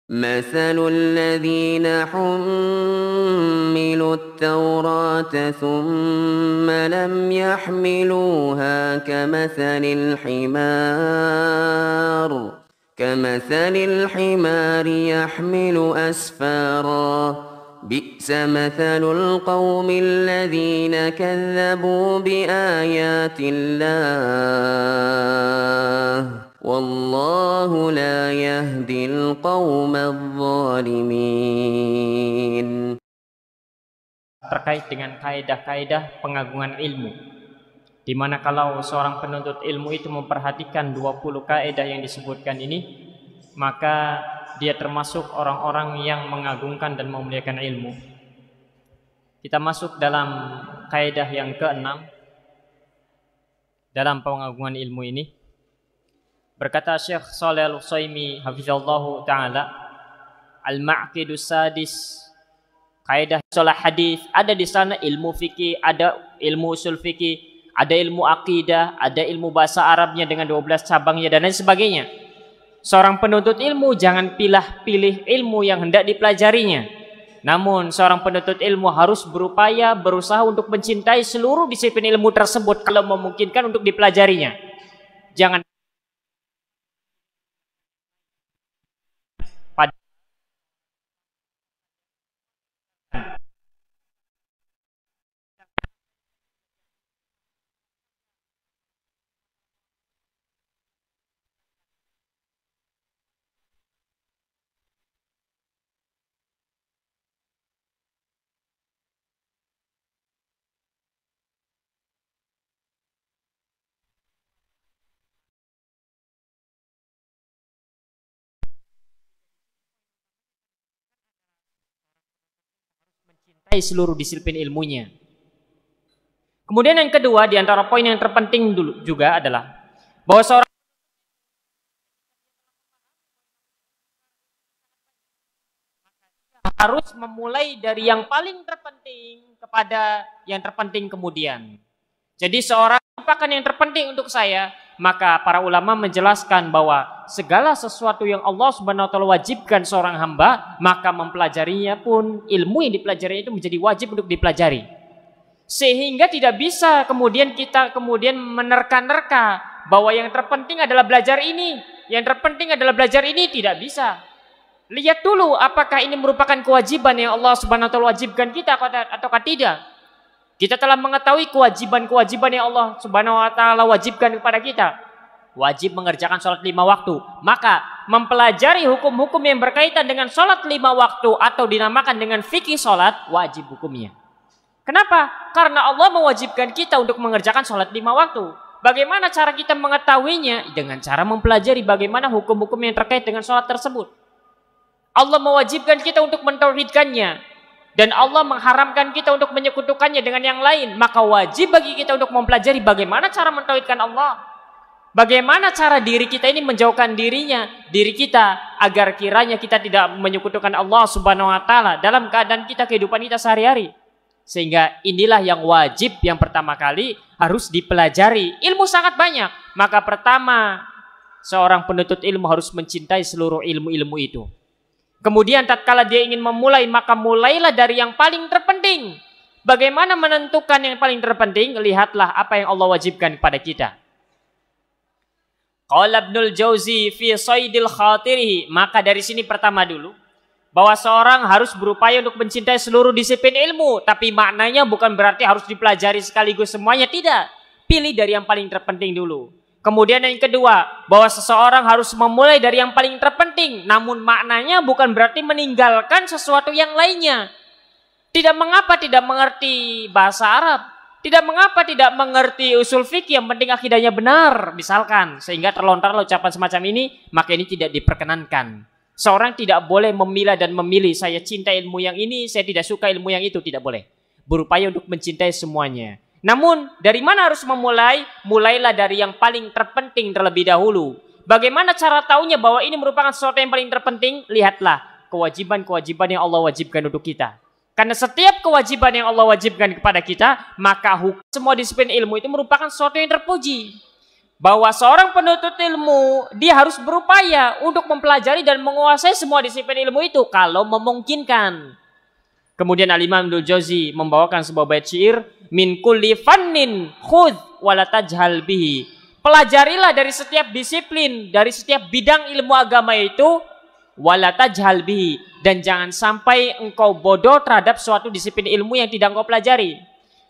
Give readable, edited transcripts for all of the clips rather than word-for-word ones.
مثل الذين حملوا التوراة ثم لم يحملوها كمثل الحمار يحمل أسفارا بئس مثل القوم الذين كذبوا بآيات الله والله لا يهدي القوم الظالمين. Terkait dengan kaidah-kaidah pengagungan ilmu, di mana kalau seorang penuntut ilmu itu memperhatikan 20 kaidah yang disebutkan ini, maka dia termasuk orang-orang yang mengagungkan dan memuliakan ilmu. Kita masuk dalam kaidah yang ke-6 dalam pengagungan ilmu ini. Berkata Syekh Shalih Al-Utsaimin hafizallahu taala, al-ma'qidus sadis, kaidah sholat hadis, ada di sana ilmu fikih, ada ilmu usul fikih, ada ilmu akidah, ada ilmu bahasa Arabnya dengan 12 cabangnya dan lain sebagainya. Seorang penuntut ilmu jangan pilih ilmu yang hendak dipelajarinya. Namun seorang penuntut ilmu harus berusaha untuk mencintai seluruh disiplin ilmu tersebut kalau memungkinkan untuk dipelajarinya. Jangan mencintai seluruh disiplin ilmunya. Kemudian yang kedua, di antara poin yang terpenting dulu juga adalah bahwa seorang harus memulai dari yang paling terpenting kepada yang terpenting kemudian. Jadi seorang merupakan yang terpenting untuk saya, maka para ulama menjelaskan bahwa segala sesuatu yang Allah Subhanahu wa taala wajibkan seorang hamba, maka mempelajarinya pun, ilmu yang dipelajari itu menjadi wajib untuk dipelajari. Sehingga tidak bisa kemudian kita menerka-nerka bahwa yang terpenting adalah belajar ini, yang terpenting adalah belajar ini, tidak bisa. Lihat dulu apakah ini merupakan kewajiban yang Allah Subhanahu wa taala wajibkan kita ataukah tidak. Kita telah mengetahui kewajiban-kewajiban yang Allah Subhanahu wa taala wajibkan kepada kita. Wajib mengerjakan sholat 5 waktu. Maka mempelajari hukum-hukum yang berkaitan dengan sholat 5 waktu atau dinamakan dengan fikih sholat, wajib hukumnya. Kenapa? Karena Allah mewajibkan kita untuk mengerjakan sholat 5 waktu. Bagaimana cara kita mengetahuinya? Dengan cara mempelajari bagaimana hukum-hukum yang terkait dengan sholat tersebut. Allah mewajibkan kita untuk mentauhidkannya. Dan Allah mengharamkan kita untuk menyekutukannya dengan yang lain. Maka wajib bagi kita untuk mempelajari bagaimana cara mentauhidkan Allah. Bagaimana cara diri kita ini menjauhkan diri kita agar kiranya kita tidak menyekutukan Allah Subhanahu wa taala dalam keadaan kita, kehidupan kita sehari-hari. Sehingga inilah yang wajib yang pertama kali harus dipelajari. Ilmu sangat banyak. Maka pertama, seorang penuntut ilmu harus mencintai seluruh ilmu-ilmu itu. Kemudian tatkala dia ingin memulai, maka mulailah dari yang paling terpenting. Bagaimana menentukan yang paling terpenting? Lihatlah apa yang Allah wajibkan kepada kita. Qala Ibnul Jauzi fi Saydil Khatirihi. Maka dari sini pertama dulu, bahwa seorang harus berupaya untuk mencintai seluruh disiplin ilmu. Tapi maknanya bukan berarti harus dipelajari sekaligus semuanya, tidak. Pilih dari yang paling terpenting dulu. Kemudian yang kedua, bahwa seseorang harus memulai dari yang paling terpenting. Namun maknanya bukan berarti meninggalkan sesuatu yang lainnya. Tidak mengapa tidak mengerti bahasa Arab. Tidak mengapa tidak mengerti usul fikih, yang penting akidahnya benar, misalkan. Sehingga terlontar ucapan semacam ini, maka ini tidak diperkenankan. Seorang tidak boleh memilah dan memilih, saya cinta ilmu yang ini, saya tidak suka ilmu yang itu, tidak boleh. Berupaya untuk mencintai semuanya. Namun, dari mana harus memulai? Mulailah dari yang paling terpenting terlebih dahulu. Bagaimana cara taunya bahwa ini merupakan sesuatu yang paling terpenting? Lihatlah kewajiban-kewajiban yang Allah wajibkan untuk kita. Karena setiap kewajiban yang Allah wajibkan kepada kita, maka semua disiplin ilmu itu merupakan sesuatu yang terpuji. bahwa seorang penuntut ilmu dia harus berupaya untuk mempelajari dan menguasai semua disiplin ilmu itu kalau memungkinkan. Kemudian Al-Imam Ibnul Jauzi membawakan sebuah bait syair, min kulli fannin khudh wala tajhal bihi. Pelajarilah dari setiap disiplin, dari setiap bidang ilmu agama itu, wala tajhal bihi, dan jangan sampai engkau bodoh terhadap suatu disiplin ilmu yang tidak engkau pelajari.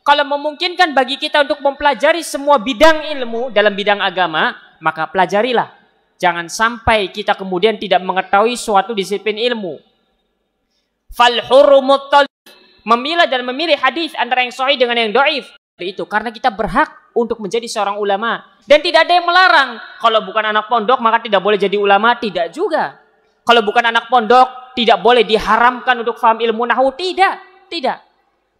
Kalau memungkinkan bagi kita untuk mempelajari semua bidang ilmu dalam bidang agama, maka pelajarilah. Jangan sampai kita kemudian tidak mengetahui suatu disiplin ilmu. Fal hurumut talib, memilah dan memilih hadis antara yang sahih dengan yang dhaif. Itu karena kita berhak untuk menjadi seorang ulama, dan tidak ada yang melarang. Kalau bukan anak pondok maka tidak boleh jadi ulama, tidak juga. Kalau bukan anak pondok tidak boleh diharamkan untuk faham ilmu nahwu, tidak.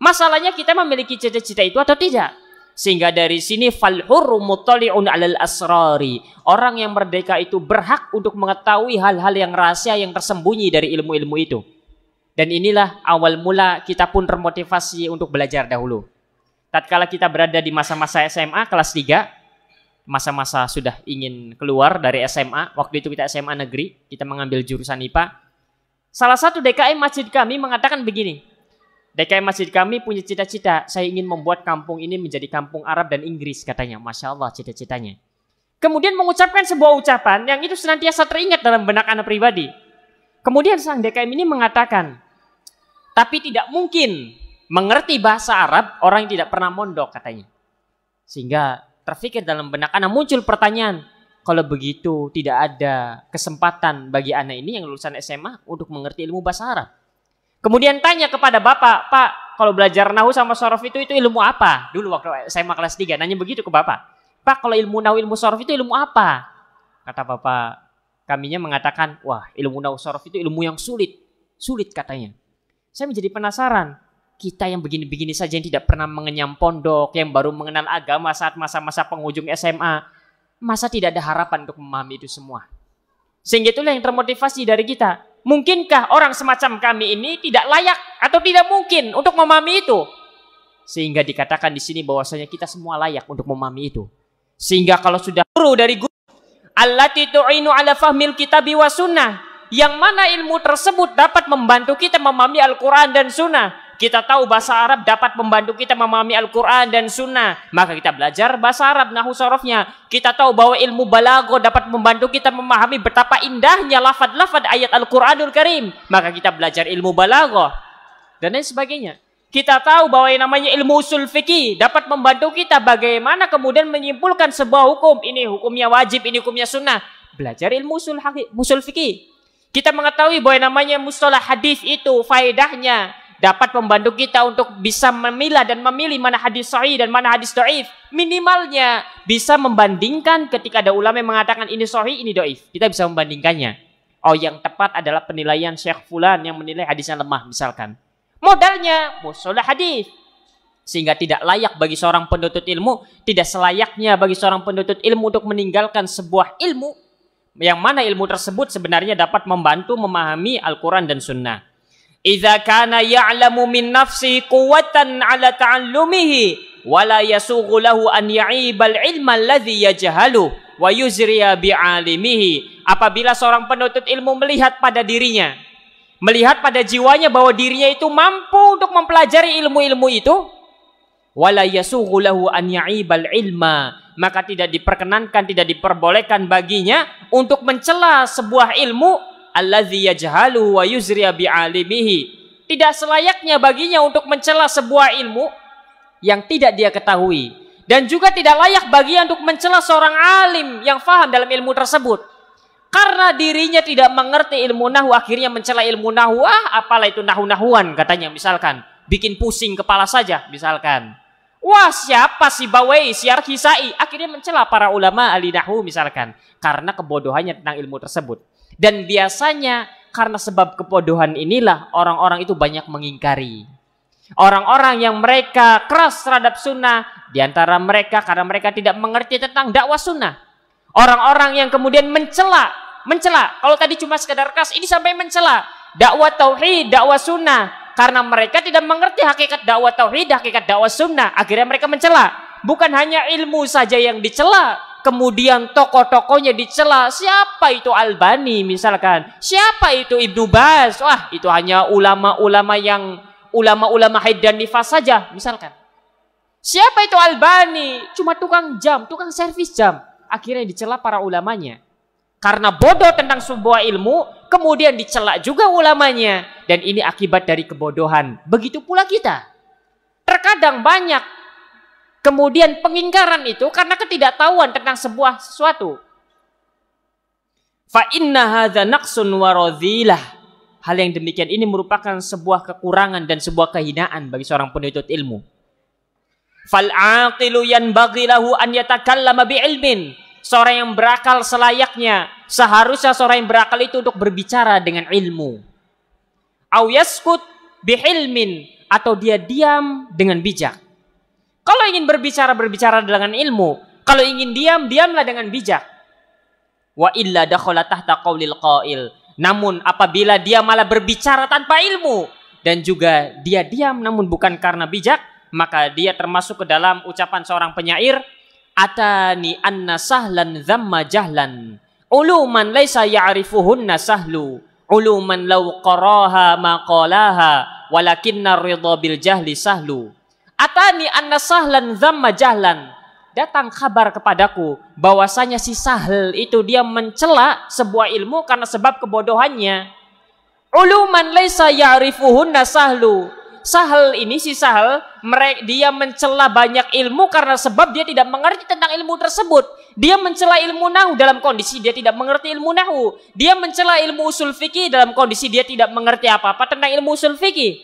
Masalahnya kita memiliki cita-cita itu atau tidak. Sehingga dari sini fal hurru muttali'un 'alal asrari. Orang yang merdeka itu berhak untuk mengetahui hal-hal yang rahasia yang tersembunyi dari ilmu-ilmu itu. Dan inilah awal mula kita pun termotivasi untuk belajar dahulu. Tatkala kita berada di masa-masa SMA kelas 3, masa-masa sudah ingin keluar dari SMA, waktu itu kita SMA negeri, kita mengambil jurusan IPA. Salah satu DKM masjid kami mengatakan begini, DKM masjid kami punya cita-cita, saya ingin membuat kampung ini menjadi kampung Arab dan Inggris, katanya. Masya Allah cita-citanya. Kemudian mengucapkan sebuah ucapan yang itu senantiasa teringat dalam benak anak pribadi. Kemudian sang DKM ini mengatakan, tapi tidak mungkin mengerti bahasa Arab orang yang tidak pernah mondok, katanya. Sehingga terfikir dalam benak anak, muncul pertanyaan, kalau begitu tidak ada kesempatan bagi anak ini yang lulusan SMA untuk mengerti ilmu bahasa Arab. Kemudian tanya kepada bapak, Pak, kalau belajar nahwu sama sorof itu ilmu apa? Dulu waktu SMA kelas 3, nanya begitu ke bapak. Pak, kalau ilmu nahwu, ilmu sorof itu ilmu apa? Kata bapak kaminya mengatakan, wah, ilmu nahwu sorof itu ilmu yang sulit katanya. Saya menjadi penasaran, kita yang begini-begini saja yang tidak pernah mengenyam pondok, yang baru mengenal agama saat masa-masa penghujung SMA, masa tidak ada harapan untuk memahami itu semua? Sehingga itulah yang termotivasi dari kita. Mungkinkah orang semacam kami ini tidak layak atau tidak mungkin untuk memahami itu? Sehingga dikatakan di sini bahwasanya kita semua layak untuk memahami itu. Sehingga kalau sudah guru dari guru, allati tu'inu ala fahmil kitabi wa sunnah, yang mana ilmu tersebut dapat membantu kita memahami Al-Quran dan Sunnah. Kita tahu bahasa Arab dapat membantu kita memahami Al-Quran dan Sunnah, maka kita belajar bahasa Arab, nahwu sorofnya. Kita tahu bahwa ilmu balaghah dapat membantu kita memahami betapa indahnya lafad-lafad ayat Al-Quranul Karim, maka kita belajar ilmu balaghah dan lain sebagainya. Kita tahu bahwa yang namanya ilmu usul fikih dapat membantu kita bagaimana kemudian menyimpulkan sebuah hukum, ini hukumnya wajib, ini hukumnya sunnah. Belajar ilmu usul fikih. Kita mengetahui bahwa yang namanya mustalah hadis itu faedahnya dapat membantu kita untuk bisa memilah dan memilih mana hadis sahih dan mana hadis dhaif. Minimalnya bisa membandingkan ketika ada ulama yang mengatakan ini sahih, ini dhaif. Kita bisa membandingkannya. Oh, yang tepat adalah penilaian Syekh Fulan yang menilai hadisnya lemah misalkan. Modalnya mustalah hadis. Sehingga tidak layak bagi seorang penuntut ilmu, tidak selayaknya bagi seorang penuntut ilmu untuk meninggalkan sebuah ilmu yang mana ilmu tersebut sebenarnya dapat membantu memahami Al-Quran dan Sunnah. Idza kana ya'lamu min nafsi quwwatan 'ala ta'allumihi wa la yasughu lahu an ya'ibal ilma alladhi yajhalu wa yuzriya bi'alimihi. Apabila seorang penuntut ilmu melihat pada dirinya, melihat pada jiwanya bahwa dirinya itu mampu untuk mempelajari ilmu-ilmu itu, wa la yasughu lahu an ya'ibal ilma, maka tidak diperkenankan, tidak diperbolehkan baginya untuk mencela sebuah ilmu alladzi yajhalu wa yuzriya bi'alimihi. Tidak selayaknya baginya untuk mencela sebuah ilmu yang tidak dia ketahui, dan juga tidak layak baginya untuk mencela seorang alim yang faham dalam ilmu tersebut. Karena dirinya tidak mengerti ilmu nahwu, akhirnya mencela ilmu nahwu. Apalah itu nahwu-nahwuan katanya, misalkan bikin pusing kepala saja misalkan. Wah, siapa si Bawai, si Ar-Kisai, akhirnya mencela para ulama ahli nahwu misalkan, karena kebodohannya tentang ilmu tersebut. Dan biasanya karena sebab kebodohan inilah orang-orang itu banyak mengingkari. Orang-orang yang mereka keras terhadap sunnah, diantara mereka karena mereka tidak mengerti tentang dakwah sunnah. Orang-orang yang kemudian mencela. Kalau tadi cuma sekedar keras, ini sampai mencela dakwah tauhid, dakwah sunnah. Karena mereka tidak mengerti hakikat dakwah tauhid, hakikat dakwah sunnah, akhirnya mereka mencela. Bukan hanya ilmu saja yang dicela, kemudian tokoh-tokohnya dicela. Siapa itu Albani misalkan? Siapa itu Ibnu Baz? Wah, itu hanya ulama-ulama haid dan nifas saja misalkan. Siapa itu Albani? Cuma tukang jam, tukang servis jam. Akhirnya dicela para ulamanya. Karena bodoh tentang sebuah ilmu, kemudian dicela juga ulamanya. Dan ini akibat dari kebodohan. Begitu pula kita. Terkadang banyak kemudian pengingkaran itu karena ketidaktahuan tentang sesuatu. Fa inna hadza naqsun wa radhilah. Hal yang demikian ini merupakan sebuah kekurangan dan sebuah kehinaan bagi seorang penuntut ilmu. Fal aqilu yanbaghi lahu an yatakallama bi ilmin. Seorang yang berakal seharusnya seorang yang berakal itu untuk berbicara dengan ilmu. Au yaskut bihilmin, atau dia diam dengan bijak. Kalau ingin berbicara dengan ilmu, kalau ingin diamlah dengan bijak. Wa illa dakhala tahta qaulil qail. Namun apabila dia malah berbicara tanpa ilmu dan juga dia diam namun bukan karena bijak, maka dia termasuk ke dalam ucapan seorang penyair, atani anna sahlan dhamma jahlan uluman laysa ya'rifuhunna sahlu uluman law qaraha ma qalaha walakinna ridha bil jahli sahlu. Atani anna sahlan dhamma jahlan, datang kabar kepadaku bahwasanya si Sahl itu dia mencela sebuah ilmu karena sebab kebodohannya. Uluman laysa ya'rifuhunna sahlu, Sahl ini, si Sahl, dia mencela banyak ilmu karena sebab dia tidak mengerti tentang ilmu tersebut. Dia mencela ilmu nahwu dalam kondisi dia tidak mengerti ilmu nahwu. Dia mencela ilmu usul fikih dalam kondisi dia tidak mengerti apa-apa tentang ilmu usul fikih.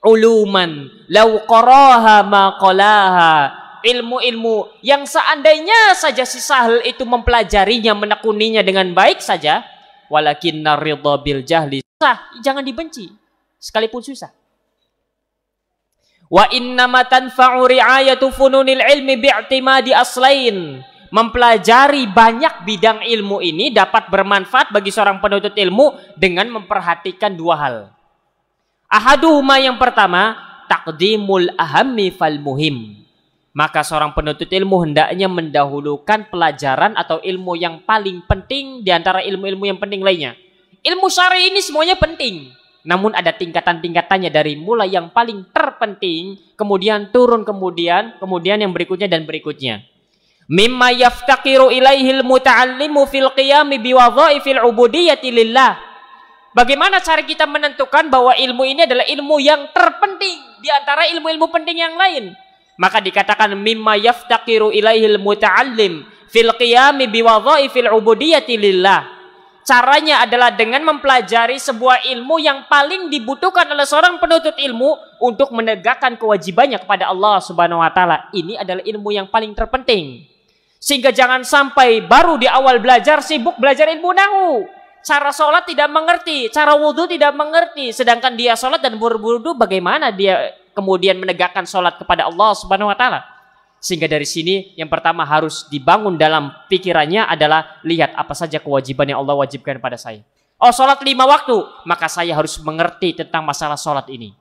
Uluman law qaraha ma qalaha, ilmu-ilmu yang seandainya saja si Sahl itu mempelajarinya, menekuninya dengan baik saja, walakinna ridha bil jahli, jangan dibenci sekalipun susah. Wa innama tanfa'u ri'ayatu fununil ilmi bi'timadi aslain. Mempelajari banyak bidang ilmu ini dapat bermanfaat bagi seorang penuntut ilmu dengan memperhatikan dua hal. Ahaduhuma, yang pertama, taqdimul ahammi fal muhim. Maka seorang penuntut ilmu hendaknya mendahulukan pelajaran atau ilmu yang paling penting di antara ilmu-ilmu yang penting lainnya. Ilmu syar'i ini semuanya penting. Namun ada tingkatan-tingkatannya, dari mulai yang paling terpenting, kemudian turun, kemudian yang berikutnya dan berikutnya. Mimma yaftaqiru ilaihil muta'allimu fil qiyami biwadhaifil ubudiyyati lillah. Bagaimana cara kita menentukan bahwa ilmu ini adalah ilmu yang terpenting di antara ilmu-ilmu penting yang lain? Maka dikatakan mimma yaftaqiru ilaihil muta'allim fil qiyami biwadhaifil ubudiyyati lillah. Caranya adalah dengan mempelajari sebuah ilmu yang paling dibutuhkan oleh seorang penuntut ilmu untuk menegakkan kewajibannya kepada Allah Subhanahu wa taala. Ini adalah ilmu yang paling terpenting. Sehingga jangan sampai baru di awal belajar sibuk belajar ilmu nahwu. Cara sholat tidak mengerti, cara wudhu tidak mengerti. Sedangkan dia sholat dan berwudhu, bagaimana dia kemudian menegakkan sholat kepada Allah Subhanahu wa taala? Sehingga dari sini yang pertama harus dibangun dalam pikirannya adalah lihat apa saja kewajiban yang Allah wajibkan pada saya. Oh, sholat 5 waktu, maka saya harus mengerti tentang masalah sholat ini.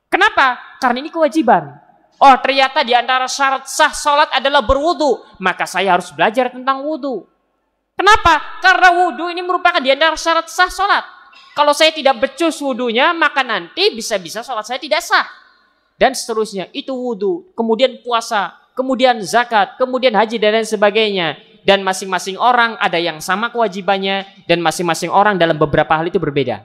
Kenapa? Karena ini kewajiban. Oh, ternyata di antara syarat sah sholat adalah berwudu, maka saya harus belajar tentang wudu. Kenapa? Karena wudu ini merupakan di antara syarat sah sholat. Kalau saya tidak becus wudunya, maka nanti bisa-bisa sholat saya tidak sah. Dan seterusnya, itu wudu, kemudian puasa, kemudian zakat, kemudian haji dan lain sebagainya. Dan masing-masing orang ada yang sama kewajibannya, dan masing-masing orang dalam beberapa hal itu berbeda.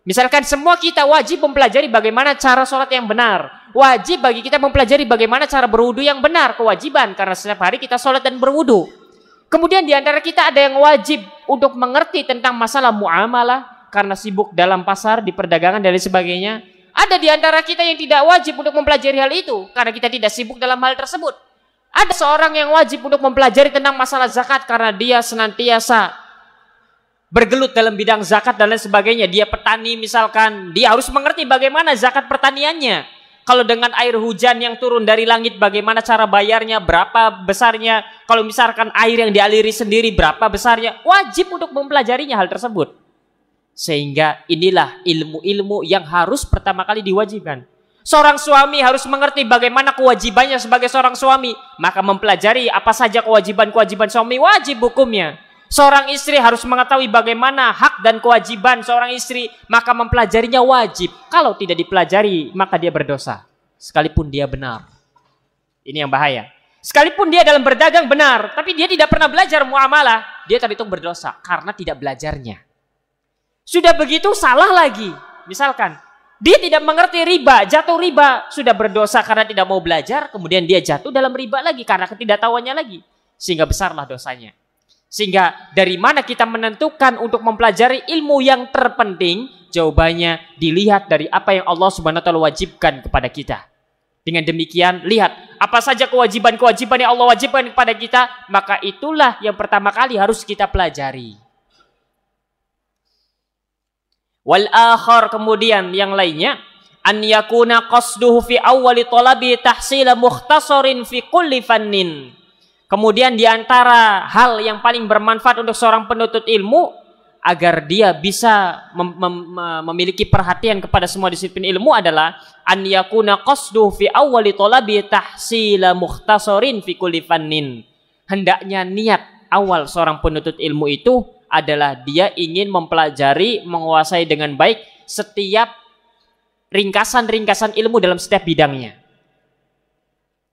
Misalkan semua kita wajib mempelajari bagaimana cara sholat yang benar. Wajib bagi kita mempelajari bagaimana cara berwudu yang benar, kewajiban, karena setiap hari kita sholat dan berwudu. Kemudian di antara kita ada yang wajib untuk mengerti tentang masalah muamalah, karena sibuk dalam pasar, di perdagangan dan lain sebagainya. Ada di antara kita yang tidak wajib untuk mempelajari hal itu, karena kita tidak sibuk dalam hal tersebut. Ada seorang yang wajib untuk mempelajari tentang masalah zakat karena dia senantiasa bergelut dalam bidang zakat dan lain sebagainya. Dia petani misalkan, dia harus mengerti bagaimana zakat pertaniannya. Kalau dengan air hujan yang turun dari langit, bagaimana cara bayarnya, berapa besarnya. Kalau misalkan air yang dialiri sendiri, berapa besarnya. Wajib untuk mempelajarinya hal tersebut. Sehingga inilah ilmu-ilmu yang harus pertama kali diwajibkan. Seorang suami harus mengerti bagaimana kewajibannya sebagai seorang suami. Maka mempelajari apa saja kewajiban-kewajiban suami, wajib hukumnya. Seorang istri harus mengetahui bagaimana hak dan kewajiban seorang istri. Maka mempelajarinya wajib. Kalau tidak dipelajari, maka dia berdosa. Sekalipun dia benar. Ini yang bahaya. Sekalipun dia dalam berdagang benar, tapi dia tidak pernah belajar muamalah, dia terhitung berdosa karena tidak belajarnya. Sudah begitu salah lagi. Misalkan, dia tidak mengerti riba, jatuh riba, sudah berdosa karena tidak mau belajar, kemudian dia jatuh dalam riba lagi karena ketidaktahuannya lagi. Sehingga besarlah dosanya. Sehingga dari mana kita menentukan untuk mempelajari ilmu yang terpenting? Jawabannya dilihat dari apa yang Allah Subhanahu wa taala wajibkan kepada kita. Dengan demikian, lihat apa saja kewajiban-kewajiban yang Allah wajibkan kepada kita, maka itulah yang pertama kali harus kita pelajari. Wal akhar, kemudian yang lainnya, an yakuna qasduhu fi awwali talabi tahsila mukhtasarin fi kulli fannin. Kemudian di antara hal yang paling bermanfaat untuk seorang penuntut ilmu agar dia bisa memiliki perhatian kepada semua disiplin ilmu adalah an yakuna qasduhu fi awwali talabi tahsila mukhtasarin fi kulli fannin. Hendaknya niat awal seorang penuntut ilmu itu adalah dia ingin mempelajari, menguasai dengan baik setiap ringkasan-ringkasan ilmu dalam setiap bidangnya.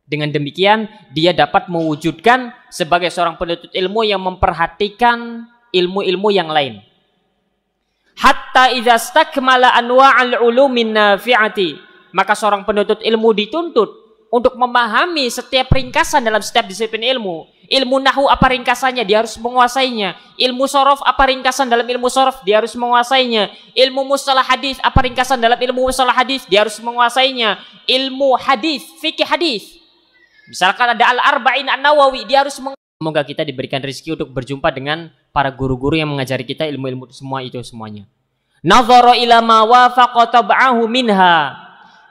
Dengan demikian, dia dapat mewujudkan sebagai seorang penuntut ilmu yang memperhatikan ilmu-ilmu yang lain. Hatta idza stakmala anwa'al ulumin nafi'ati. Maka seorang penuntut ilmu dituntut untuk memahami setiap ringkasan dalam setiap disiplin ilmu. Ilmu nahwu apa ringkasannya, dia harus menguasainya. Ilmu sorof apa ringkasan dalam ilmu sorof, dia harus menguasainya. Ilmu mustalah hadis apa ringkasan dalam ilmu mustalah hadis, dia harus menguasainya. Ilmu hadis, fikih hadis. Misalkan ada Al-Arba'in An-Nawawi, dia harus semoga kita diberikan rezeki untuk berjumpa dengan para guru-guru yang mengajari kita ilmu-ilmu semua itu semuanya. Nazara ila ma wafaqa tab'ahu minha.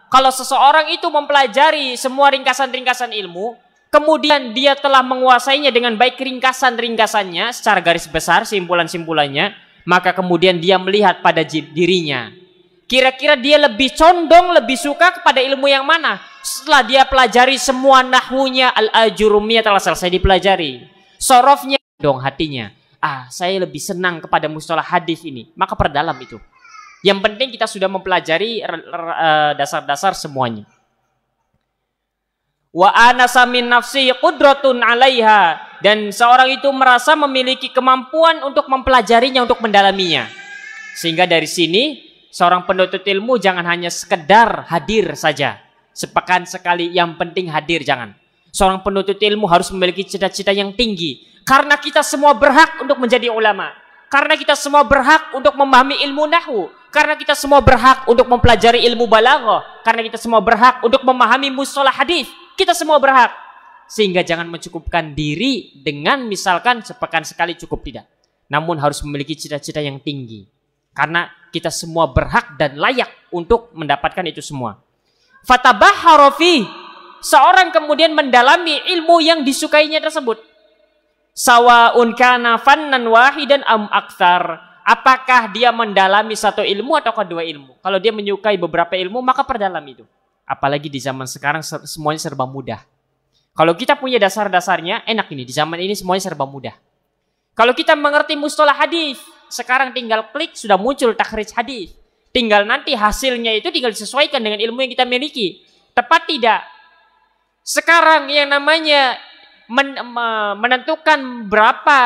Kalau seseorang itu mempelajari semua ringkasan-ringkasan ilmu, kemudian dia telah menguasainya dengan baik ringkasan-ringkasannya secara garis besar, simpulan-simpulannya, maka kemudian dia melihat pada dirinya. Kira-kira dia lebih condong, lebih suka kepada ilmu yang mana? Setelah dia pelajari semua nahwunya, al-ajurumiyah telah selesai dipelajari. Sorofnya dong hatinya. Saya lebih senang kepada mustalah hadis ini. Maka perdalam itu. Yang penting kita sudah mempelajari dasar-dasar semuanya. Wa anasa min nafsi qudratun 'alaiha, dan seorang itu merasa memiliki kemampuan untuk mempelajarinya, untuk mendalaminya. Sehingga dari sini seorang penuntut ilmu jangan hanya sekedar hadir saja, sepekan sekali, yang penting hadir, jangan. Seorang penuntut ilmu harus memiliki cita-cita yang tinggi, karena kita semua berhak untuk menjadi ulama, karena kita semua berhak untuk memahami ilmu nahwu, karena kita semua berhak untuk mempelajari ilmu balaghah, karena kita semua berhak untuk memahami mustalah hadis. Kita semua berhak. Sehingga jangan mencukupkan diri dengan misalkan sepekan sekali, cukup, tidak. Namun harus memiliki cita-cita yang tinggi. Karena kita semua berhak dan layak untuk mendapatkan itu semua. Fatabahhara fi, seorang kemudian mendalami ilmu yang disukainya tersebut. Sawaun kana fannan wahidan am aktsar. Apakah dia mendalami satu ilmu atau kedua ilmu? Kalau dia menyukai beberapa ilmu, maka perdalam itu. Apalagi di zaman sekarang semuanya serba mudah. Kalau kita punya dasar-dasarnya, enak ini. Di zaman ini semuanya serba mudah. Kalau kita mengerti mustalah hadis, sekarang tinggal klik sudah muncul takhrij hadis. Tinggal nanti hasilnya itu tinggal disesuaikan dengan ilmu yang kita miliki. Tepat tidak? Sekarang yang namanya menentukan berapa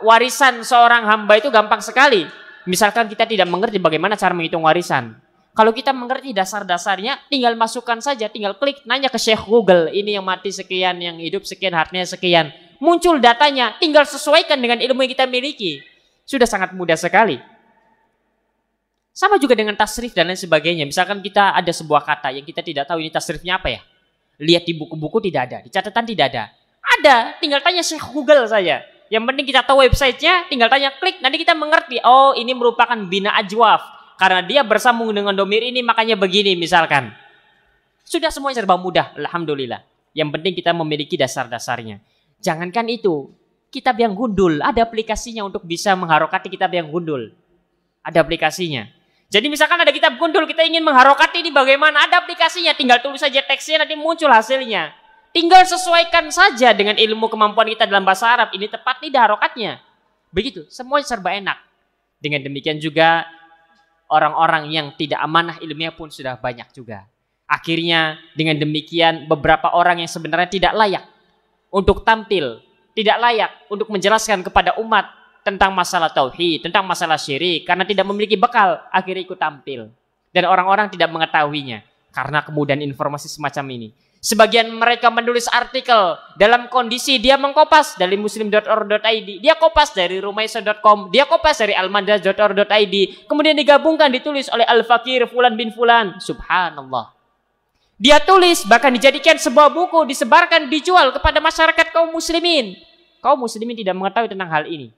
warisan seorang hamba itu gampang sekali. Misalkan kita tidak mengerti bagaimana cara menghitung warisan. Kalau kita mengerti dasar-dasarnya, tinggal masukkan saja, tinggal klik, nanya ke Syekh Google, ini yang mati sekian, yang hidup sekian, hartanya sekian. Muncul datanya, tinggal sesuaikan dengan ilmu yang kita miliki. Sudah sangat mudah sekali. Sama juga dengan tasrif dan lain sebagainya. Misalkan kita ada sebuah kata yang kita tidak tahu ini tasrifnya apa ya. Lihat di buku-buku tidak ada, di catatan tidak ada. Ada, tinggal tanya Syekh Google saja. Yang penting kita tahu websitenya, tinggal tanya, klik, nanti kita mengerti. Oh, ini merupakan bina ajwaf. Karena dia bersambung dengan domir ini, makanya begini misalkan. Sudah semuanya serba mudah, alhamdulillah. Yang penting kita memiliki dasar-dasarnya. Jangankan itu, kitab yang gundul, ada aplikasinya untuk bisa mengharokati kitab yang gundul. Ada aplikasinya. Jadi misalkan ada kitab gundul, kita ingin mengharokati ini bagaimana, ada aplikasinya, tinggal tulis saja teksnya, nanti muncul hasilnya. Tinggal sesuaikan saja dengan ilmu kemampuan kita dalam bahasa Arab, ini tepat tidak harokatnya. Begitu, semuanya serba enak. Dengan demikian juga orang-orang yang tidak amanah ilmiah pun sudah banyak juga. Akhirnya dengan demikian beberapa orang yang sebenarnya tidak layak untuk tampil, tidak layak untuk menjelaskan kepada umat tentang masalah tauhid, tentang masalah syirik, karena tidak memiliki bekal, akhirnya ikut tampil. Dan orang-orang tidak mengetahuinya karena kemudahan informasi semacam ini. Sebagian mereka menulis artikel dalam kondisi dia mengkopas dari muslim.or.id, dia kopas dari rumaisa.com, dia kopas dari almandas.or.id, kemudian digabungkan ditulis oleh Al-Fakir Fulan bin Fulan. Subhanallah. Dia tulis, bahkan dijadikan sebuah buku, disebarkan, dijual kepada masyarakat kaum muslimin. Kaum muslimin tidak mengetahui tentang hal ini.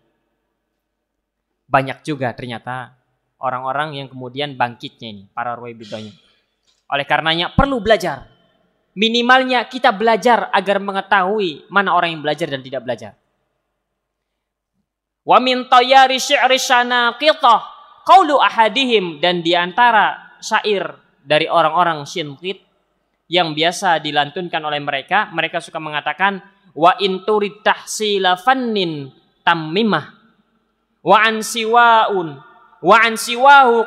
Banyak juga ternyata orang-orang yang kemudian bangkitnya ini, para ruwaibidahnya. Oleh karenanya perlu belajar. Minimalnya kita belajar agar mengetahui mana orang yang belajar dan tidak belajar. Wa min tayari syi'ri syanaqithah qaulu ahadihim, dan diantara syair dari orang-orang Shinqit yang biasa dilantunkan oleh mereka, mereka suka mengatakan wa in turid tahsila fannin tammimah wa an siwahu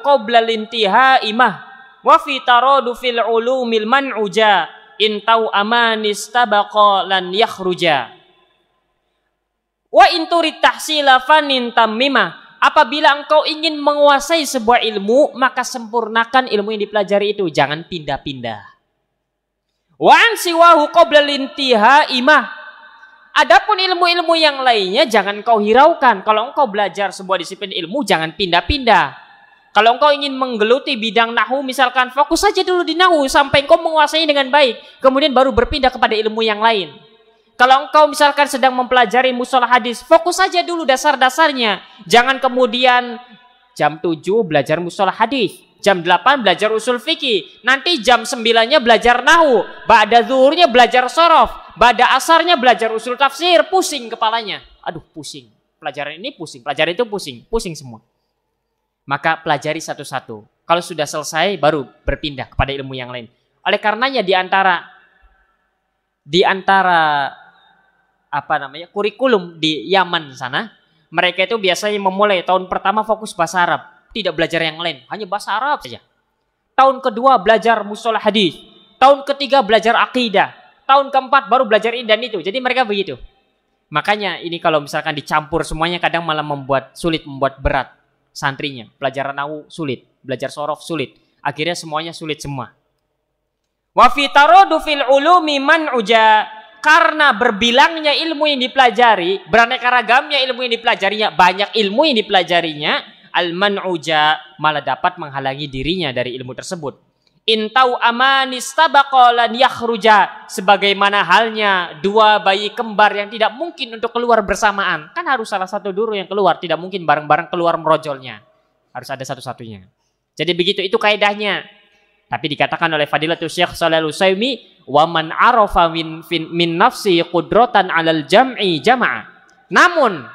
qabla lintihaimah wa fi taradu fil ulumil man'uja intau amanis tabaqa lan yakhruja. Wa inturi tahsila fanin tammima, apabila engkau ingin menguasai sebuah ilmu, maka sempurnakan ilmu yang dipelajari itu, jangan pindah-pindah. Wa an siwahu qabla lintihaimah, adapun ilmu-ilmu yang lainnya jangan kau hiraukan. Kalau engkau belajar sebuah disiplin ilmu, jangan pindah-pindah. Kalau engkau ingin menggeluti bidang nahwu, misalkan fokus saja dulu di nahwu sampai engkau menguasainya dengan baik, kemudian baru berpindah kepada ilmu yang lain. Kalau engkau misalkan sedang mempelajari mustalah hadis, fokus saja dulu dasar-dasarnya. Jangan kemudian jam 7 belajar mustalah hadis, jam 8 belajar usul fikih, nanti jam 9-nya belajar nahwu, ba'da zuhurnya belajar sorof, ba'da asarnya belajar usul tafsir, pusing kepalanya. Aduh, pusing. Pelajaran ini pusing, pelajaran itu pusing, pusing semua. Maka pelajari satu-satu. Kalau sudah selesai baru berpindah kepada ilmu yang lain. Oleh karenanya di antara kurikulum di Yaman sana, mereka itu biasanya memulai tahun pertama fokus bahasa Arab, tidak belajar yang lain, hanya bahasa Arab saja. Tahun kedua belajar mustalah hadis, tahun ketiga belajar akidah, tahun keempat baru belajar ini dan itu. Jadi mereka begitu. Makanya ini kalau misalkan dicampur semuanya kadang malah sulit, membuat berat santrinya. Pelajaran nahwu sulit, belajar sorof sulit, akhirnya semuanya sulit semua. Wa fi taradu fil ulumi man'uja, karena berbilangnya ilmu yang dipelajari, beraneka ragamnya ilmu yang dipelajarinya, banyak ilmu yang dipelajarinya, al man'uja, malah dapat menghalangi dirinya dari ilmu tersebut. Intau amanis tabaqa lan yakhruja, sebagaimana halnya dua bayi kembar yang tidak mungkin untuk keluar bersamaan. Kan harus salah satu dulu yang keluar, tidak mungkin bareng-bareng keluar merojolnya. Harus ada satu-satunya. Jadi begitu, itu kaidahnya. Tapi dikatakan oleh Fadilatul Syekh Shalal Utsaimin, wa man arafa min nafsi qudratan 'alal jam'i jama'a. Namun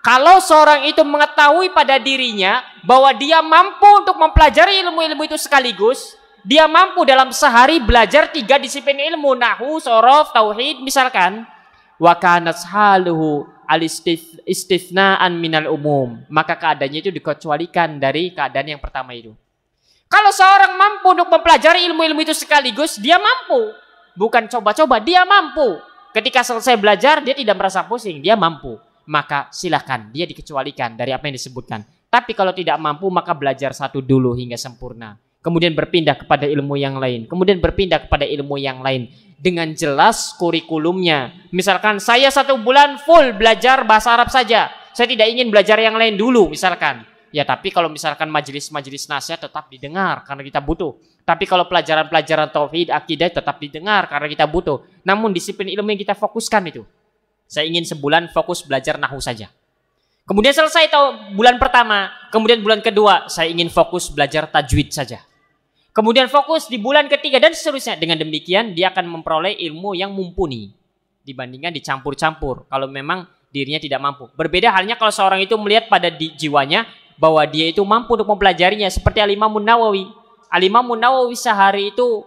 kalau seorang itu mengetahui pada dirinya bahwa dia mampu untuk mempelajari ilmu-ilmu itu sekaligus, dia mampu dalam sehari belajar 3 disiplin ilmu, nahwu, shorof, tauhid misalkan, wa kanat haluhu al-istithna'an minal umum, maka keadaannya itu dikecualikan dari keadaan yang pertama itu. Kalau seorang mampu untuk mempelajari ilmu-ilmu itu sekaligus, dia mampu. Bukan coba-coba, dia mampu. Ketika selesai belajar, dia tidak merasa pusing, dia mampu. Maka silakan, dia dikecualikan dari apa yang disebutkan. Tapi kalau tidak mampu, maka belajar satu dulu hingga sempurna. Kemudian berpindah kepada ilmu yang lain. Kemudian berpindah kepada ilmu yang lain. Dengan jelas kurikulumnya. Misalkan saya 1 bulan full belajar bahasa Arab saja. Saya tidak ingin belajar yang lain dulu misalkan. Ya tapi kalau misalkan majelis-majelis nasihat tetap didengar karena kita butuh. Tapi kalau pelajaran-pelajaran tauhid, akidah tetap didengar karena kita butuh. Namun disiplin ilmu yang kita fokuskan itu. Saya ingin sebulan fokus belajar nahwu saja. Kemudian selesai bulan pertama. Kemudian bulan kedua saya ingin fokus belajar tajwid saja. Kemudian fokus di bulan ketiga dan seterusnya. Dengan demikian dia akan memperoleh ilmu yang mumpuni. Dibandingkan dicampur-campur. Kalau memang dirinya tidak mampu. Berbeda halnya kalau seorang itu melihat pada jiwanya bahwa dia itu mampu untuk mempelajarinya, seperti Al-Imam Nawawi. Al-Imam Nawawi sehari itu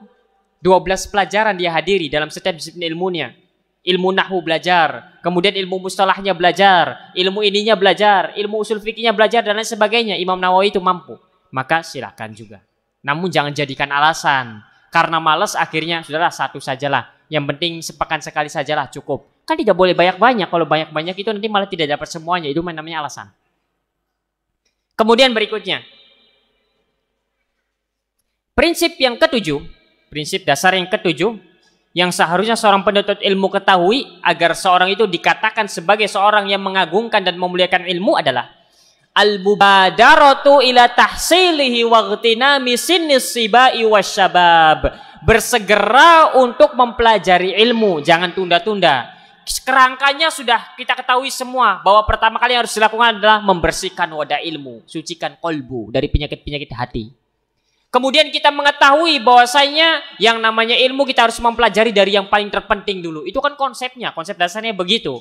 12 pelajaran dia hadiri dalam setiap disiplin ilmunya. Ilmu nahwu belajar, kemudian ilmu mustalahnya belajar, ilmu ininya belajar, ilmu usul fikihnya belajar, dan lain sebagainya. Imam Nawawi itu mampu, maka silakan juga. Namun jangan jadikan alasan karena malas akhirnya sudahlah satu sajalah, yang penting sepekan sekali sajalah cukup. Kan tidak boleh banyak-banyak, kalau banyak-banyak itu nanti malah tidak dapat semuanya, itu namanya alasan. Kemudian berikutnya, prinsip yang ketujuh, prinsip dasar yang ketujuh yang seharusnya seorang penuntut ilmu ketahui agar seorang itu dikatakan sebagai seorang yang mengagungkan dan memuliakan ilmu adalah al-mubadaratu ila tahsilihi wa ghtinami sinnis sibai wasyabab. Bersegera untuk mempelajari ilmu, jangan tunda-tunda. Kerangkanya sudah kita ketahui semua bahwa pertama kali yang harus dilakukan adalah membersihkan wadah ilmu, sucikan kolbu dari penyakit-penyakit hati. Kemudian kita mengetahui bahwasanya yang namanya ilmu kita harus mempelajari dari yang paling terpenting dulu. Itu kan konsepnya, konsep dasarnya begitu.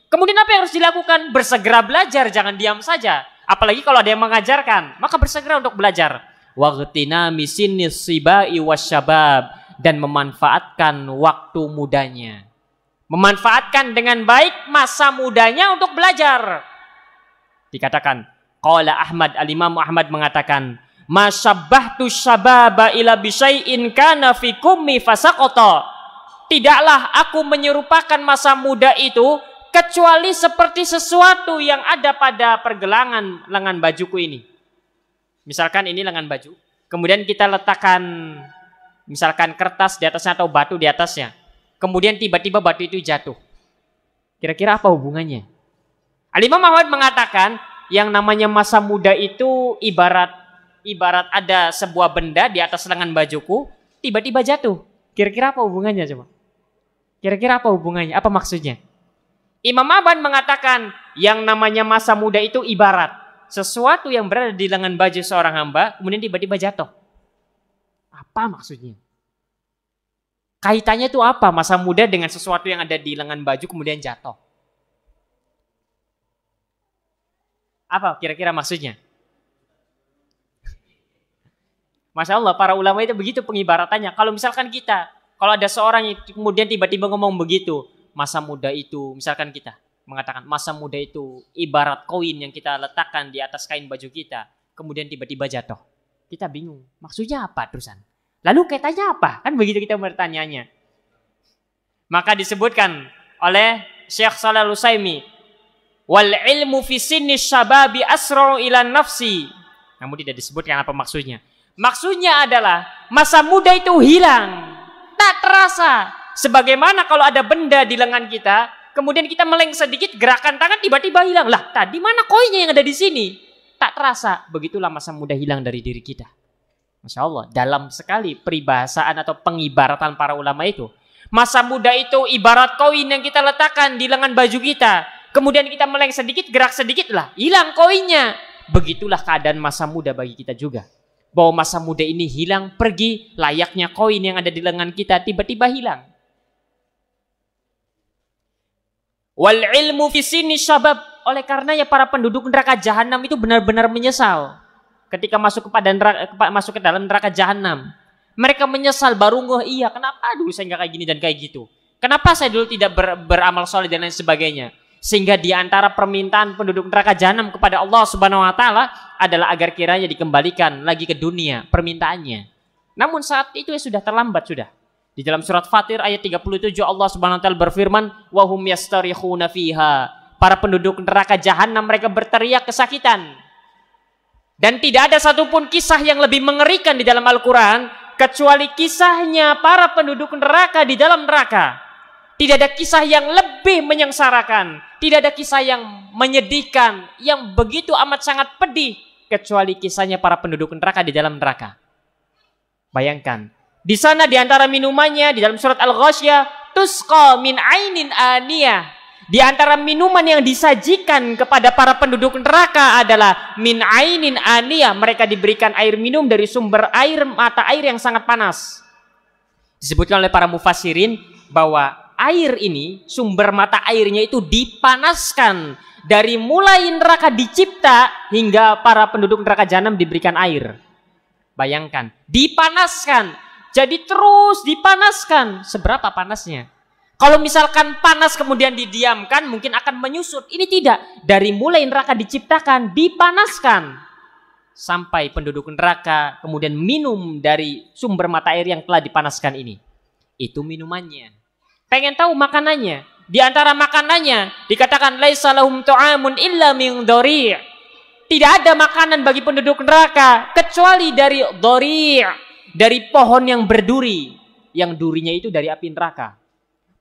Kemudian apa yang harus dilakukan? Bersegera belajar, jangan diam saja. Apalagi kalau ada yang mengajarkan, maka bersegera untuk belajar. Waghtinami sinnis sibai wasyabab, dan memanfaatkan waktu mudanya. Memanfaatkan dengan baik masa mudanya untuk belajar. Dikatakan, qala Ahmad, Al-Imam Ahmad mengatakan, ma syabbahtu syababa ila bisyai'in kana fi kummi fasaqata. Tidaklah aku menyerupakan masa muda itu kecuali seperti sesuatu yang ada pada pergelangan lengan bajuku ini. Misalkan ini lengan baju, kemudian kita letakkan misalkan kertas di atasnya atau batu di atasnya. Kemudian tiba-tiba batu itu jatuh. Kira-kira apa hubungannya? Al-Imam Ahmad mengatakan yang namanya masa muda itu ibarat ada sebuah benda di atas lengan bajuku, tiba-tiba jatuh. Kira-kira apa hubungannya coba? Kira-kira apa hubungannya? Apa maksudnya? Imam Ahmad mengatakan yang namanya masa muda itu ibarat sesuatu yang berada di lengan baju seorang hamba, kemudian tiba-tiba jatuh. Apa maksudnya? Kaitannya itu apa masa muda dengan sesuatu yang ada di lengan baju kemudian jatuh? Apa kira-kira maksudnya? Masya Allah, para ulama itu begitu pengibaratannya. Kalau misalkan kita, kalau ada seorang yang kemudian tiba-tiba ngomong begitu, masa muda itu, misalkan kita mengatakan masa muda itu ibarat koin yang kita letakkan di atas kain baju kita, kemudian tiba-tiba jatuh. Kita bingung, maksudnya apa terusan? Lalu kaitannya apa? Kan begitu kita bertanyanya. Maka disebutkan oleh Syekh Shalih Al-Utsaimin, wal ilmu fi sinni syababi asra'u ila nafsi. Namun tidak disebutkan apa maksudnya. Maksudnya adalah masa muda itu hilang, tak terasa. Sebagaimana kalau ada benda di lengan kita, kemudian kita meleng sedikit, gerakan tangan tiba-tiba hilang. Lah, tadi mana koinnya yang ada di sini? Tak terasa. Begitulah masa muda hilang dari diri kita. Masya Allah, dalam sekali peribahasaan atau pengibaratan para ulama itu. Masa muda itu ibarat koin yang kita letakkan di lengan baju kita. Kemudian kita meleng sedikit, gerak sedikit lah, hilang koinnya. Begitulah keadaan masa muda bagi kita juga. Bahwa masa muda ini hilang, pergi, layaknya koin yang ada di lengan kita tiba-tiba hilang. Wal ilmu fi sinni syabab. Oleh karenanya para penduduk neraka jahanam itu benar-benar menyesal ketika masuk ke dalam neraka jahanam. Mereka menyesal baru iya, kenapa dulu saya nggak kayak gini dan kayak gitu? Kenapa saya dulu tidak beramal soleh dan lain sebagainya? Sehingga di antara permintaan penduduk neraka jahanam kepada Allah Subhanahu wa taala adalah agar kiranya dikembalikan lagi ke dunia permintaannya. Namun saat itu ya sudah terlambat sudah. Di dalam surat Fatir ayat 37 Allah Subhanahu wa taala berfirman, "Wa hum yastarikhuna fiha." Para penduduk neraka jahanam mereka berteriak kesakitan. Dan tidak ada satupun kisah yang lebih mengerikan di dalam Al-Qur'an kecuali kisahnya para penduduk neraka di dalam neraka. Tidak ada kisah yang lebih menyengsarakan, tidak ada kisah yang menyedihkan, yang begitu amat sangat pedih kecuali kisahnya para penduduk neraka di dalam neraka. Bayangkan, di sana di antara minumannya di dalam surat Al-Ghasyiyah, tusqa min ainin aniyah. Di antara minuman yang disajikan kepada para penduduk neraka adalah min ainin aniyah. Mereka diberikan air minum dari sumber air mata air yang sangat panas. Disebutkan oleh para mufassirin bahwa air ini, sumber mata airnya itu dipanaskan. Dari mulai neraka dicipta hingga para penduduk neraka jahanam diberikan air. Bayangkan, dipanaskan. Jadi terus dipanaskan. Seberapa panasnya? Kalau misalkan panas kemudian didiamkan mungkin akan menyusut. Ini tidak. Dari mulai neraka diciptakan, dipanaskan. Sampai penduduk neraka kemudian minum dari sumber mata air yang telah dipanaskan ini. Itu minumannya. Pengen tahu makanannya? Di antara makanannya dikatakan laisa lahum ta'amun illa min dhari'. Tidak ada makanan bagi penduduk neraka kecuali dari dhari', dari pohon yang berduri, yang durinya itu dari api neraka.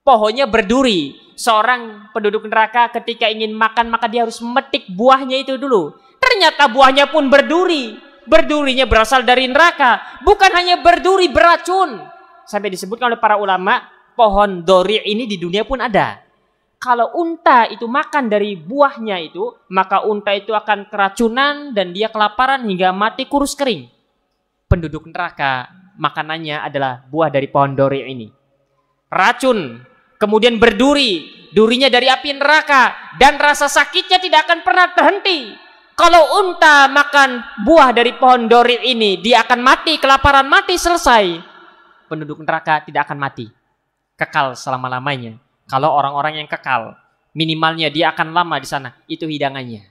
Pohonnya berduri. Seorang penduduk neraka ketika ingin makan maka dia harus memetik buahnya itu dulu. Ternyata buahnya pun berduri. Berdurinya berasal dari neraka. Bukan hanya berduri, beracun. Sampai disebutkan oleh para ulama, pohon dhari' ini di dunia pun ada. Kalau unta itu makan dari buahnya itu, maka unta itu akan keracunan dan dia kelaparan hingga mati kurus kering. Penduduk neraka makanannya adalah buah dari pohon dhari' ini. Racun, kemudian berduri, durinya dari api neraka, dan rasa sakitnya tidak akan pernah terhenti. Kalau unta makan buah dari pohon dhari' ini, dia akan mati, kelaparan, mati, selesai. Penduduk neraka tidak akan mati, kekal selama-lamanya. Kalau orang-orang yang kekal, minimalnya dia akan lama di sana. Itu hidangannya.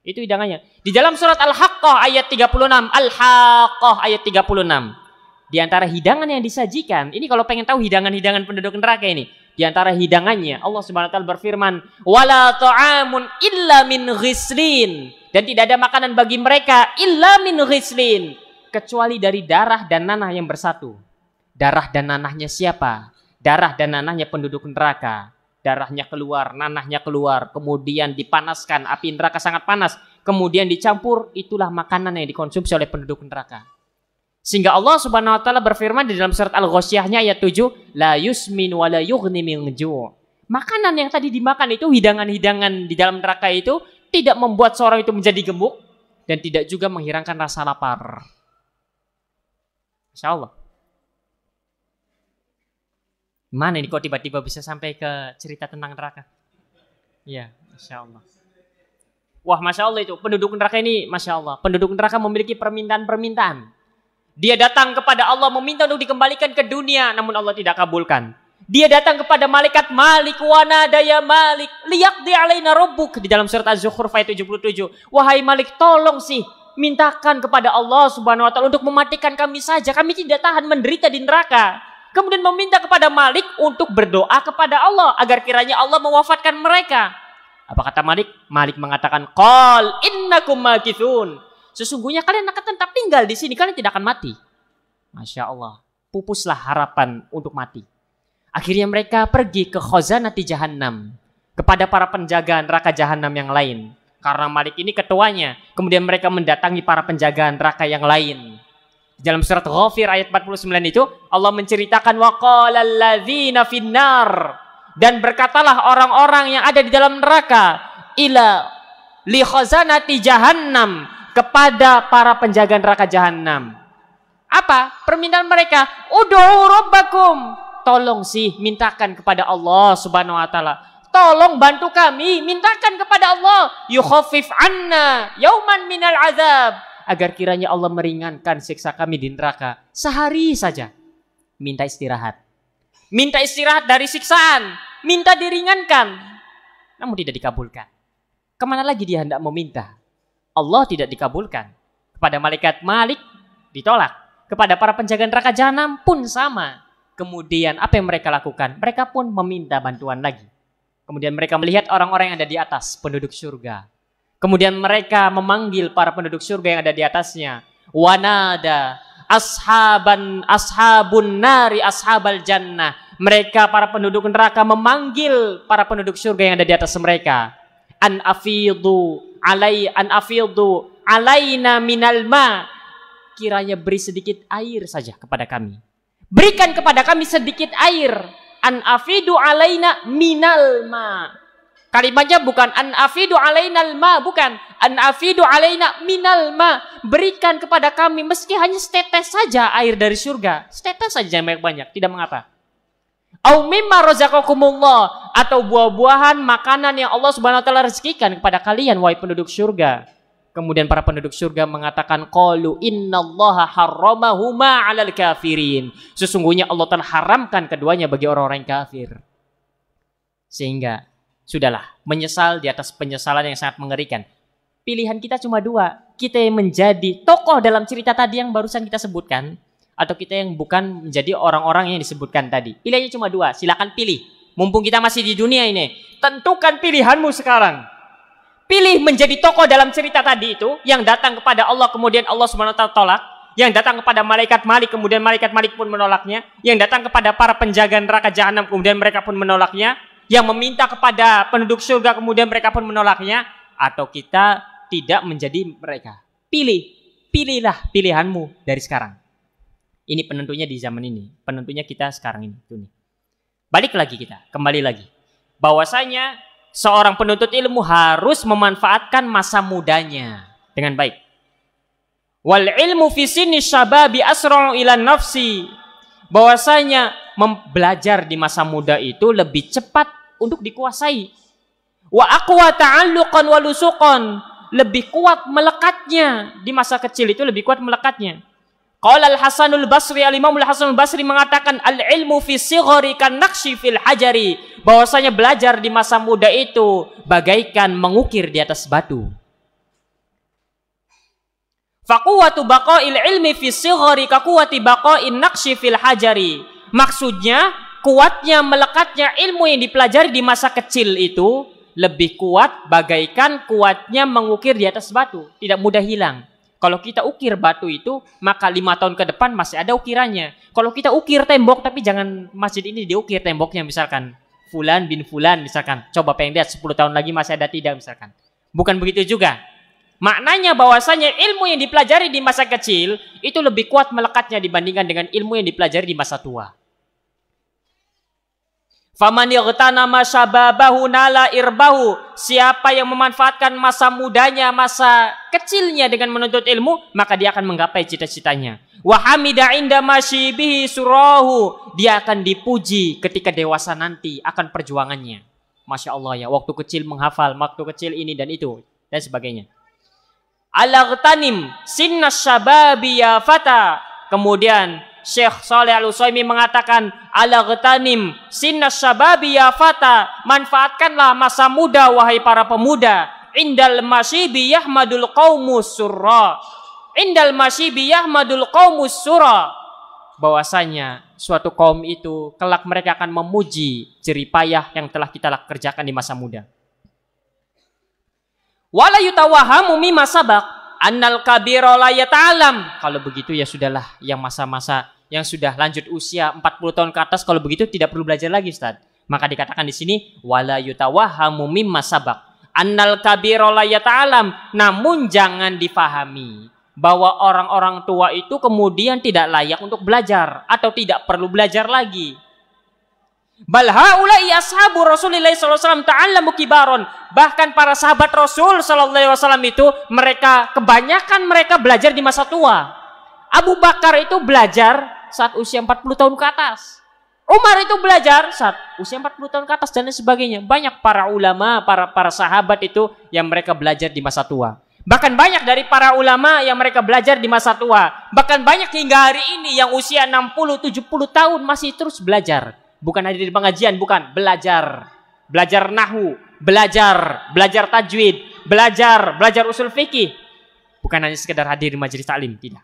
Itu hidangannya. Di dalam surat Al-Haqqah ayat 36. Al-Haqqah ayat 36. Di antara hidangan yang disajikan, ini kalau pengen tahu hidangan-hidangan penduduk neraka ini. Di antara hidangannya, Allah Subhanahu wa taala berfirman, "Wala ta'amun illa min ghislin." Dan tidak ada makanan bagi mereka illa min ghislin, kecuali dari darah dan nanah yang bersatu. Darah dan nanahnya siapa? Darah dan nanahnya penduduk neraka. Darahnya keluar, nanahnya keluar, kemudian dipanaskan, api neraka sangat panas, kemudian dicampur, itulah makanan yang dikonsumsi oleh penduduk neraka. Sehingga Allah Subhanahu wa taala berfirman di dalam surat Al-Ghasyiyah ayat 7, la yusmin wa la yughni min ju'. Makanan yang tadi dimakan itu, hidangan-hidangan di dalam neraka itu tidak membuat seorang itu menjadi gemuk dan tidak juga menghilangkan rasa lapar. Masya Allah. Mana ini kok tiba-tiba bisa sampai ke cerita tentang neraka? Iya, Masya Allah. Wah, Masya Allah itu. Penduduk neraka ini, Masya Allah. Penduduk neraka memiliki permintaan-permintaan. Dia datang kepada Allah meminta untuk dikembalikan ke dunia, namun Allah tidak kabulkan. Dia datang kepada malaikat Malik, wa nada ya Malik, liyaqdi alaina rabbuk. Di dalam surat Az-Zukhruf ayat 77. Wahai Malik, tolong sih, mintakan kepada Allah Subhanahu wa taala untuk mematikan kami saja. Kami tidak tahan menderita di neraka. Kemudian meminta kepada Malik untuk berdoa kepada Allah agar kiranya Allah mewafatkan mereka. Apa kata Malik? Malik mengatakan, "Qal innakum makithun." Sesungguhnya kalian akan tetap tinggal di sini, kalian tidak akan mati. Masya Allah, pupuslah harapan untuk mati. Akhirnya mereka pergi ke khazanati jahannam, kepada para penjaga neraka jahannam yang lain. Karena Malik ini ketuanya, kemudian mereka mendatangi para penjaga neraka yang lain. Dalam surat Ghafir ayat 49 itu Allah menceritakan waqala alladzina finnar, dan berkatalah orang-orang yang ada di dalam neraka ila li khazanati jahannam, kepada para penjaga neraka jahannam. Apa permintaan mereka? Ud'u rabbakum, tolong sih mintakan kepada Allah Subhanahu wa taala. Tolong bantu kami, mintakan kepada Allah, yukhaffif anna yauman minal azab, agar kiranya Allah meringankan siksa kami di neraka sehari saja. Minta istirahat. Minta istirahat dari siksaan. Minta diringankan. Namun tidak dikabulkan. Kemana lagi dia hendak meminta? Allah tidak dikabulkan. Kepada malaikat Malik ditolak. Kepada para penjaga neraka jahanam pun sama. Kemudian apa yang mereka lakukan? Mereka pun meminta bantuan lagi. Kemudian mereka melihat orang-orang yang ada di atas, penduduk surga. Kemudian mereka memanggil para penduduk surga yang ada di atasnya. Wanada ashabun nari ashabal jannah. Mereka para penduduk neraka memanggil para penduduk surga yang ada di atas mereka. An afidu alaina minal ma. Kiranya beri sedikit air saja kepada kami. Berikan kepada kami sedikit air. An afidu alaina minal ma. Kalimatnya bukan an afidu alainal ma, bukan. An afidu alaina minal ma. Berikan kepada kami meski hanya setetes saja air dari surga. Setetes saja, jangan banyak-banyak, tidak mengapa. Au mimma razaqakumullah, atau buah-buahan makanan yang Allah Subhanahu wa taala rezekikan kepada kalian wahai penduduk surga. Kemudian para penduduk surga mengatakan qalu innallaha harramahuma 'alal kafirin. Sesungguhnya Allah telah haramkan keduanya bagi orang-orang kafir. Sehingga sudahlah, menyesal di atas penyesalan yang sangat mengerikan. Pilihan kita cuma dua. Kita yang menjadi tokoh dalam cerita tadi yang barusan kita sebutkan, atau kita yang bukan menjadi orang-orang yang disebutkan tadi. Pilihannya cuma dua, silakan pilih. Mumpung kita masih di dunia ini, tentukan pilihanmu sekarang. Pilih menjadi tokoh dalam cerita tadi itu, yang datang kepada Allah kemudian Allah Subhanahu wa taala tolak, yang datang kepada malaikat Malik kemudian malaikat Malik pun menolaknya, yang datang kepada para penjaga neraka jahanam kemudian mereka pun menolaknya, yang meminta kepada penduduk surga kemudian mereka pun menolaknya, atau kita tidak menjadi mereka. Pilihlah pilihanmu dari sekarang. Ini penentunya di zaman ini, penentunya kita sekarang ini. Balik lagi kita, kembali lagi. Bahwasanya seorang penuntut ilmu harus memanfaatkan masa mudanya dengan baik. Wal ilmu fi sinni syababi asra'u ila nafsi. Bahwasanya belajar di masa muda itu lebih cepat untuk dikuasai. Wa aqwa ta'alluqan wa lusuqan, lebih kuat melekatnya di masa kecil itu, lebih kuat melekatnya. Qala Al-Hasanul Basri, Al-Imam Al-Hasanul Basri mengatakan al-ilmu fi sighari kan naqshi fil hajari, bahwasanya belajar di masa muda itu bagaikan mengukir di atas batu. Faquwatu baqa'il ilmi fi sighari ka quwwati baqa'in naqshi fil hajari. Maksudnya kuatnya melekatnya ilmu yang dipelajari di masa kecil itu lebih kuat bagaikan kuatnya mengukir di atas batu, tidak mudah hilang. Kalau kita ukir batu itu, maka 5 tahun ke depan masih ada ukirannya. Kalau kita ukir tembok, tapi jangan masjid ini diukir temboknya misalkan. Fulan bin Fulan misalkan. Coba pengen lihat 10 tahun lagi masih ada tidak misalkan. Bukan begitu juga. Maknanya bahwasanya ilmu yang dipelajari di masa kecil itu lebih kuat melekatnya dibandingkan dengan ilmu yang dipelajari di masa tua. Faman yaghtanama syababahu nala irbahu, siapa yang memanfaatkan masa mudanya, masa kecilnya dengan menuntut ilmu, maka dia akan menggapai cita-citanya. Wa hamida inda masyibihi surahu, dia akan dipuji ketika dewasa nanti akan perjuangannya. Masya Allah ya, waktu kecil menghafal, waktu kecil ini dan itu dan sebagainya. Alaghtanim sinna syababi ya fata. Kemudian Syekh Shalih Al-Utsaimin mengatakan alaghtanim sinna syababi ya fata, manfaatkanlah masa muda wahai para pemuda. Indal masyibi yahmadul qaumus surra, indal masyibi yahmadul qaumus surra, bahwasanya suatu kaum itu kelak mereka akan memuji jerih payah yang telah kita kerjakan di masa muda. Wala yutawahamu mimma sabaq annal kabira la yata'alam. Kalau begitu ya sudahlah, yang masa-masa yang sudah lanjut usia 40 tahun ke atas, kalau begitu tidak perlu belajar lagi, Ustaz. Maka dikatakan di sini wala yutawahamu mimma sabaq annal kabira la yata'alam, namun jangan difahami bahwa orang-orang tua itu kemudian tidak layak untuk belajar atau tidak perlu belajar lagi. Bal haula'i ashabu Rasulillah sallallahu alaihi wasallam ta'allamu kibaron. Bahkan para sahabat Rasul sallallahu alaihi wasallam itu kebanyakan mereka belajar di masa tua. Abu Bakar itu belajar saat usia 40 tahun ke atas. Umar itu belajar saat usia 40 tahun ke atas dan lain sebagainya. Banyak para ulama, para sahabat itu yang mereka belajar di masa tua. Bahkan banyak dari para ulama yang mereka belajar di masa tua. Bahkan banyak hingga hari ini yang usia 60-70 tahun masih terus belajar. Bukan hadir di pengajian, bukan. Belajar nahwu, belajar tajwid, belajar usul fikih. Bukan hanya sekedar hadir di majelis taklim, tidak.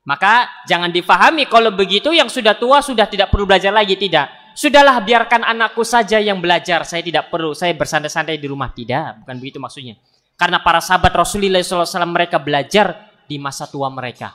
Maka jangan difahami kalau begitu yang sudah tua sudah tidak perlu belajar lagi, tidak. Sudahlah biarkan anakku saja yang belajar, saya tidak perlu, saya bersantai-santai di rumah. Tidak, bukan begitu maksudnya. Karena para sahabat Rasulullah SAW mereka belajar di masa tua mereka.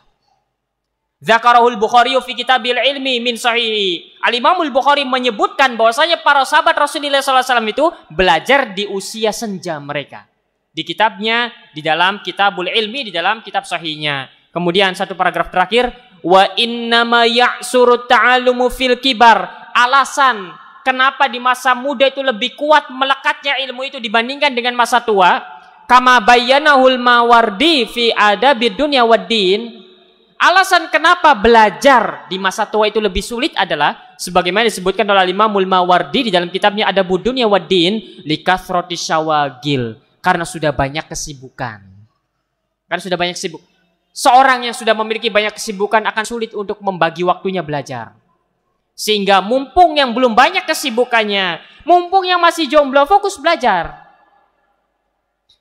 Zakarahul Bukhari fi kitabil ilmi min sahihi. Al-Imamul Bukhari menyebutkan bahwasanya para sahabat Rasulullah SAW itu belajar di usia senja mereka. Di kitabnya, di dalam kitabul ilmi, di dalam kitab sahihnya. Kemudian satu paragraf terakhir, wa innama ya'surut ta'alumu fil kibar. Alasan kenapa di masa muda itu lebih kuat melekatnya ilmu itu dibandingkan dengan masa tua, kama bayyanahul Mawardi fi adabid dunya waddin. Alasan kenapa belajar di masa tua itu lebih sulit adalah Sebagaimana disebutkan oleh Imamul Mawardi di dalam kitabnya Adabud Dunya Waddin, likathrati syawagil, karena sudah banyak kesibukan. Karena sudah banyak sibuk. Seorang yang sudah memiliki banyak kesibukan akan sulit untuk membagi waktunya belajar. Sehingga mumpung yang belum banyak kesibukannya, mumpung yang masih jomblo, fokus belajar.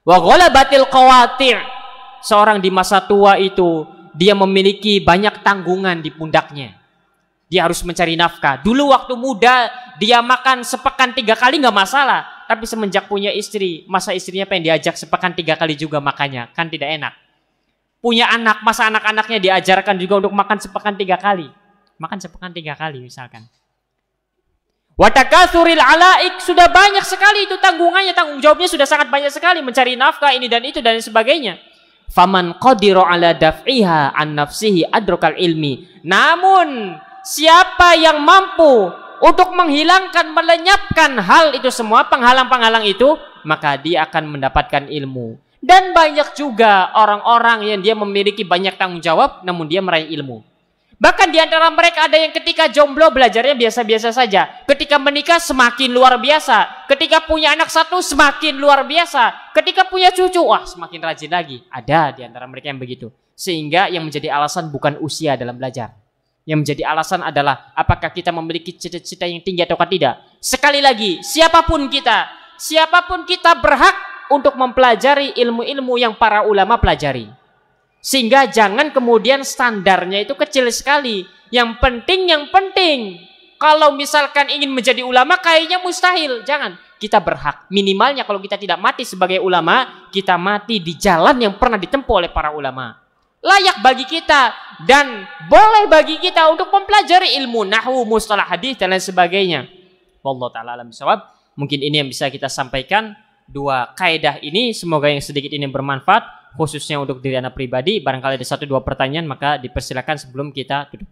Wa ghalabatil qawatir, seorang di masa tua itu dia memiliki banyak tanggungan di pundaknya. Dia harus mencari nafkah. Dulu waktu muda dia makan sepekan 3 kali nggak masalah. Tapi semenjak punya istri, masa istrinya pengen diajak sepekan 3 kali juga makannya, kan tidak enak. Punya anak, masa anak-anaknya diajarkan juga untuk makan sepekan 3 kali. Makan sepekan 3 kali misalkan. Watakatsuril alaik, sudah banyak sekali itu tanggungannya, tanggung jawabnya sudah sangat banyak sekali, mencari nafkah ini dan itu dan sebagainya. Faman qadira ala daf'iha an nafsihi adrakal ilmi. Namun siapa yang mampu untuk menghilangkan, melenyapkan hal itu semua, penghalang-penghalang itu, maka dia akan mendapatkan ilmu. Dan banyak juga orang-orang yang dia memiliki banyak tanggung jawab, namun dia meraih ilmu. Bahkan di antara mereka ada yang ketika jomblo belajarnya biasa-biasa saja. Ketika menikah semakin luar biasa. Ketika punya anak satu semakin luar biasa. Ketika punya cucu, wah semakin rajin lagi. Ada di antara mereka yang begitu. Sehingga yang menjadi alasan bukan usia dalam belajar. Yang menjadi alasan adalah apakah kita memiliki cita-cita yang tinggi atau tidak. Sekali lagi, siapapun kita berhak untuk mempelajari ilmu-ilmu yang para ulama pelajari. Sehingga jangan kemudian standarnya itu kecil sekali. Yang penting. Kalau misalkan ingin menjadi ulama kayaknya mustahil. Jangan. Kita berhak. Minimalnya kalau kita tidak mati sebagai ulama, kita mati di jalan yang pernah ditempuh oleh para ulama. Layak bagi kita dan boleh bagi kita untuk mempelajari ilmu nahwu, mustalah hadis dan lain sebagainya. Wallahu taala alam bisawab. Mungkin ini yang bisa kita sampaikan, 2 kaidah ini, semoga yang sedikit ini bermanfaat khususnya untuk diri anak pribadi. Barangkali ada 1-2 pertanyaan maka dipersilakan sebelum kita tutup.